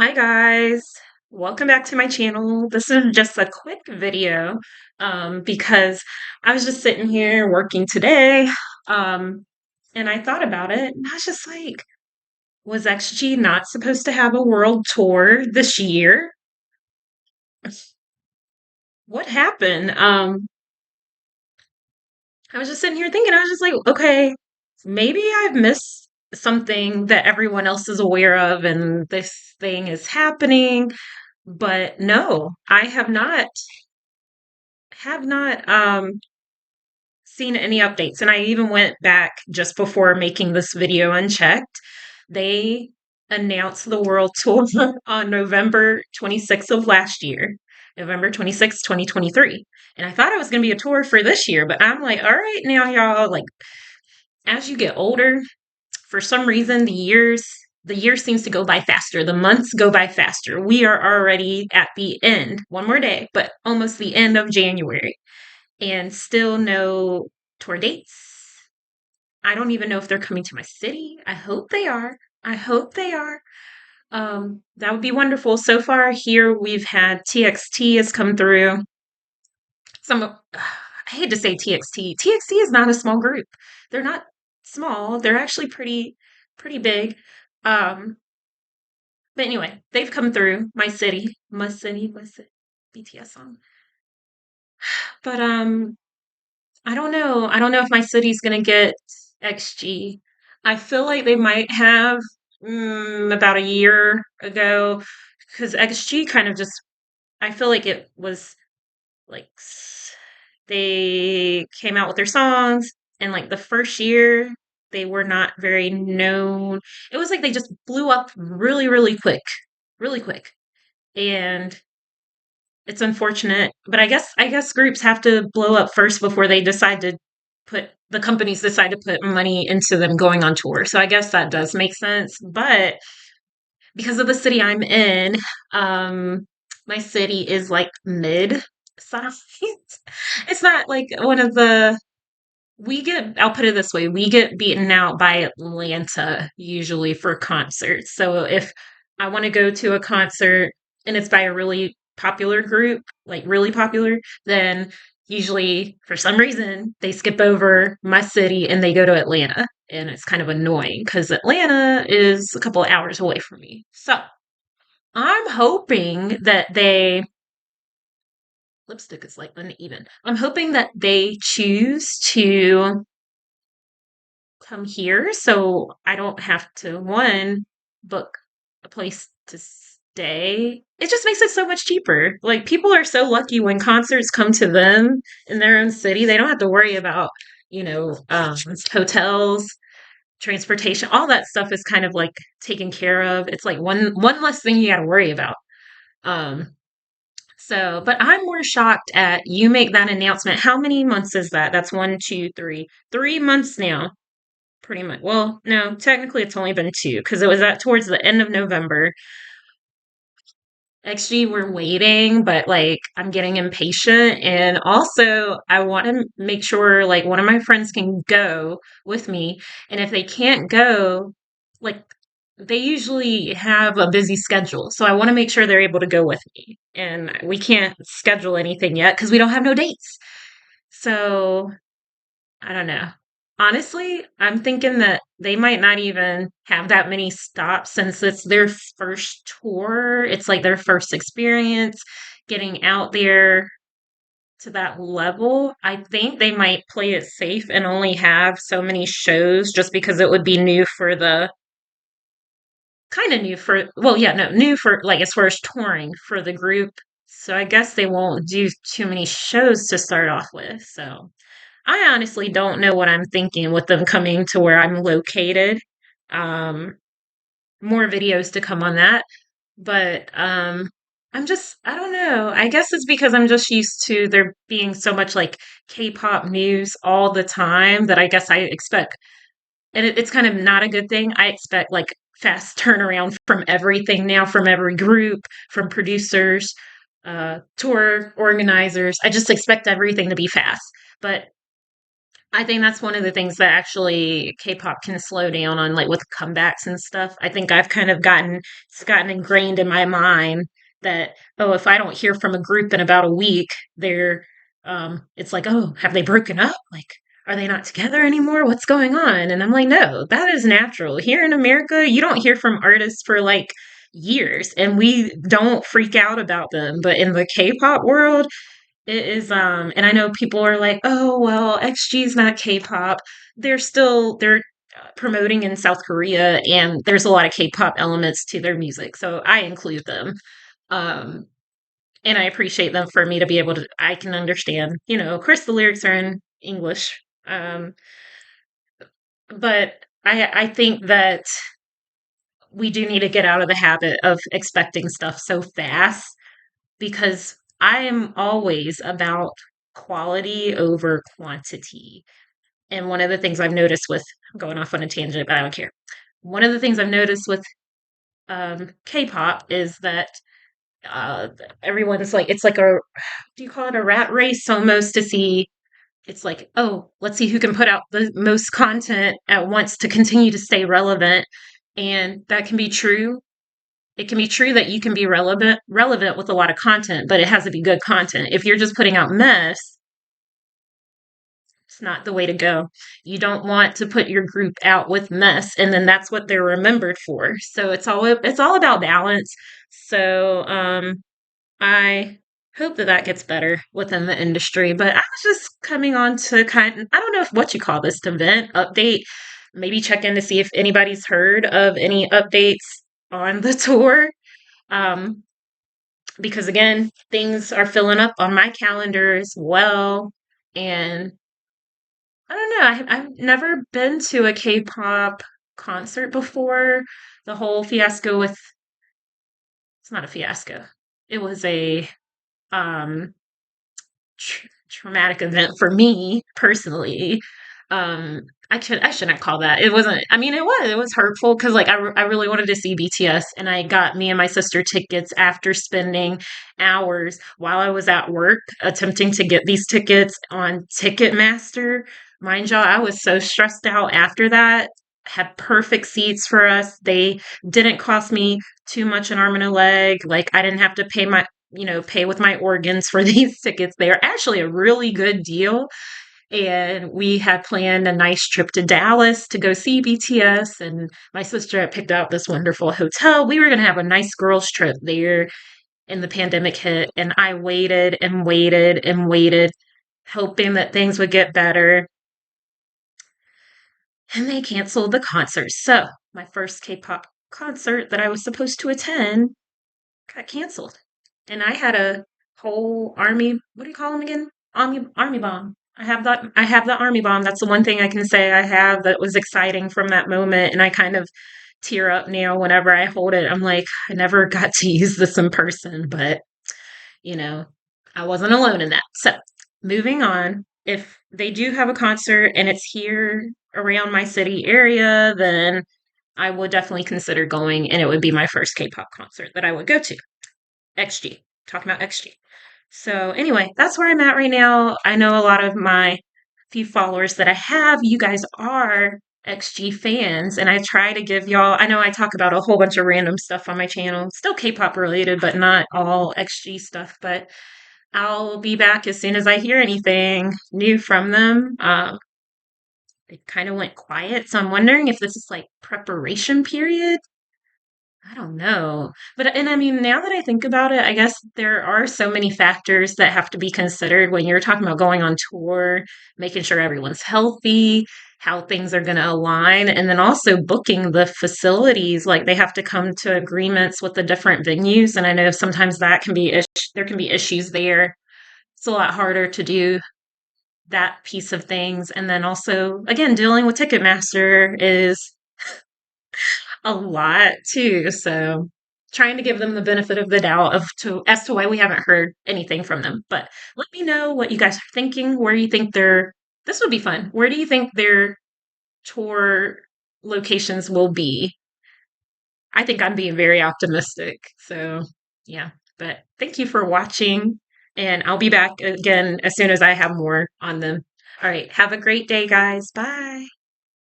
Hi guys, welcome back to my channel. This is just a quick video because I was just sitting here working today um, and I thought about it and I was just like, was XG not supposed to have a world tour this year? What happened? I was just sitting here thinking, I was just like, okay, maybe I've missed something that everyone else is aware of and this thing is happening. But no, I have not seen any updates. And I even went back just before making this video and checked. They announced the world tour on November 26th of last year, November 26th, 2023. And I thought it was going to be a tour for this year, but I'm like, all right, now y'all, like, as you get older, for some reason, the year seems to go by faster. The months go by faster. We are already at the end, one more day, but almost the end of January and still no tour dates. I don't even know if they're coming to my city. I hope they are. I hope they are. That would be wonderful. So far here we've had TXT has come through. I hate to say TXT. TXT is not a small group. They're not small. They're actually pretty big. Um, but anyway, they've come through my city, BTS song. But I don't know. I don't know if my city's gonna get XG. I feel like they might have about a year ago because XG kind of just. I feel like it was like they came out with their songs and like the first year they were not very known. It was like they just blew up really quick, and it's unfortunate, but I guess groups have to blow up first before they decide to put the companies decide to put money into them going on tour. So I guess that does make sense. But because of the city I'm in, um, my city is like mid size. It's not like one of the I'll put it this way, we get beaten out by Atlanta usually for concerts. So if I want to go to a concert and it's by a really popular group, like really popular, then usually for some reason they skip over my city and they go to Atlanta. And it's kind of annoying because Atlanta is a couple of hours away from me. So I'm hoping that lipstick is like uneven. I'm hoping that they choose to come here so I don't have to one book a place to stay. It just makes it so much cheaper. Like people are so lucky when concerts come to them in their own city. They don't have to worry about, hotels, transportation, all that stuff is kind of like taken care of. It's like one less thing you got to worry about. Um but I'm more shocked at you make that announcement. How many months is that? That's one, two, three, 3 months now. Pretty much. Well, no, technically it's only been two because it was at towards the end of November. Actually, we're waiting, but like I'm getting impatient. And also, I want to make sure like one of my friends can go with me. And if they can't go, like they usually have a busy schedule. So I want to make sure they're able to go with me. And we can't schedule anything yet because we don't have no dates. So I don't know. Honestly, I'm thinking that they might not even have that many stops since it's their first tour. It's like their first experience getting out there to that level. I think they might play it safe and only have so many shows just because it would be new for the kind of new for, well, yeah, no, new for like as far as touring for the group. So I guess they won't do too many shows to start off with. So. I honestly don't know what I'm thinking with them coming to where I'm located. Um, More videos to come on that. But I don't know. I guess it's because I'm just used to there being so much like K-pop news all the time that I guess I expect, and it's kind of not a good thing. I expect like fast turnaround from everything now, from every group, from producers, tour organizers. I just expect everything to be fast. But I think that's one of the things that actually K-pop can slow down on, like with comebacks and stuff. I think I've kind of it's gotten ingrained in my mind that, oh, if I don't hear from a group in about a week, it's like, oh, have they broken up? Like, are they not together anymore? What's going on? And I'm like, no, that is natural. Here in America, you don't hear from artists for like years and we don't freak out about them. But in the K-pop world, it is, and I know people are like, oh, well, XG is not K-pop. They're promoting in South Korea, and there's a lot of K-pop elements to their music, so I include them. Um, and I appreciate them for me to be able to, I can understand, of course the lyrics are in English. But I think that we do need to get out of the habit of expecting stuff so fast because I am always about quality over quantity. And one of the things I've noticed with, I'm going off on a tangent, but I don't care. One of the things I've noticed with K-pop is that uh, everyone's like, it's like do you call it a rat race almost to see, it's like, oh, let's see who can put out the most content at once to continue to stay relevant. And that can be true. It can be true that you can be relevant with a lot of content, but it has to be good content. If you're just putting out mess, it's not the way to go. You don't want to put your group out with mess, and then that's what they're remembered for. So it's all about balance. So I hope that that gets better within the industry. But I was just coming on to I don't know if what you call this, to vent, update, maybe check in to see if anybody's heard of any updates on the tour. Um, because again, things are filling up on my calendar as well. And I don't know, I've never been to a K-pop concert before. The whole fiasco with, it's not a fiasco. It was a um traumatic event for me personally. Um, I shouldn't call that. It wasn't. I mean, it was hurtful because like I really wanted to see BTS, and I got me and my sister tickets after spending hours while I was at work attempting to get these tickets on Ticketmaster. Mind y'all, I was so stressed out after that. Had perfect seats for us. They didn't cost me too much an arm and a leg. Like I didn't have to pay with my organs for these tickets. They are actually a really good deal. And we had planned a nice trip to Dallas to go see BTS. And my sister had picked out this wonderful hotel. We were going to have a nice girls' trip there. And the pandemic hit. And I waited and waited and waited, hoping that things would get better. And they canceled the concert. So my first K pop concert that I was supposed to attend got canceled. And I had a whole army, what do you call them again? Army bomb. I have the army bomb. That's the one thing I can say I have that was exciting from that moment. And I kind of tear up now whenever I hold it. I'm like, I never got to use this in person, but you know, I wasn't alone in that. So moving on, if they do have a concert and it's here around my city area, then I would definitely consider going, and it would be my first K-pop concert that I would go to. XG, talking about XG. So, anyway, that's where I'm at right now. I know a lot of my few followers that I have, you guys are XG fans, and I try to give y'all, I know I talk about a whole bunch of random stuff on my channel, still K pop related, but not all XG stuff. But I'll be back as soon as I hear anything new from them. They kind of went quiet, so I'm wondering if this is like preparation period. I don't know. And I mean, now that I think about it, I guess there are so many factors that have to be considered when you're talking about going on tour, making sure everyone's healthy, how things are going to align, and then also booking the facilities. Like they have to come to agreements with the different venues. And I know sometimes there can be issues there. It's a lot harder to do that piece of things. And then also, again, dealing with Ticketmaster is a lot too. So trying to give them the benefit of the doubt as to why we haven't heard anything from them. But let me know what you guys are thinking. Where do you think this would be fun. Where do you think their tour locations will be? I think I'm being very optimistic. So yeah. But thank you for watching. And I'll be back again as soon as I have more on them. All right. Have a great day, guys. Bye.